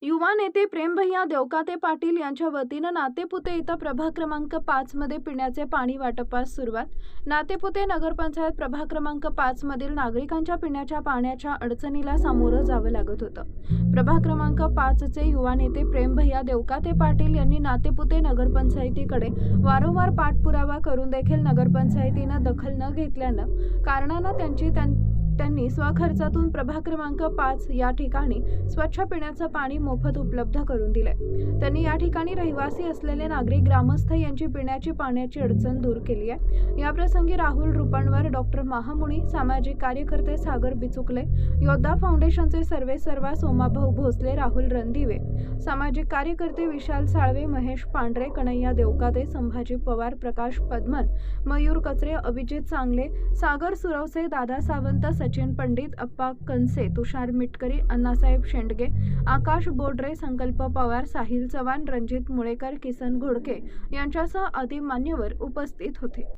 युवा नेते प्रेमभैया देवकाते पाटील यांच्या वतीनं नातेपुते इथं प्रभाग क्रमांक 5 मध्ये पिण्याचे पाणी वाटपास सुरुवात. नातेपुते नगरपंचायत प्रभाग क्रमांक 5 मधील नागरिकांच्या पिण्याच्या पाण्याच्या अडचणीला सामोरं जावं लागत होतं. प्रभाग क्रमांक 5 चे युवा नेते प्रेमभैया देवकाते पाटील यांनी नातेपुते नगरपंचायतीकडे वारंवार पाठपुरावा करून देखील नगरपंचायतीनं दखल न घेतल्यानं कारणानं त्यांनी स्वखर्चातून प्रभाग क्रमांक 5 या ठिकाणी स्वच्छ पिण्याचं पाणी मोफत उपलब्ध करून दिले. त्यांनी या ठिकाणी रहिवासी असलेले नागरिक ग्रामस्थ यांची पिण्याची पाण्याची अडचण दूर केली आहे. या प्रसंगी राहुल रुपणवर, डॉक्टर महामुनी, सामाजिक कार्यकर्ते सागर बिचुकले, योद्धा फाउंडेशनचे सर्वेसर्वा सोमाभाऊ भोसले, राहुल रणदिवे, सामाजिक कार्यकर्ते विशाल साळवे, महेश पांढरे, कन्हैया देवकाते, संभाजी पवार, प्रकाश पद्मन, मयूर कचरे, अभिजित चांगले, सागर सुरवसे, दादा सावंत, सचिन पंडित, अप्पा कनसे, तुषार मिटकरी, अण्णासाहेब शेंडगे, आकाश बोडरे, संकल्प पवार, साहिल चव्हाण, रणजित मुळेकर, किसन घोडके यांच्यासह आदी मान्यवर उपस्थित होते.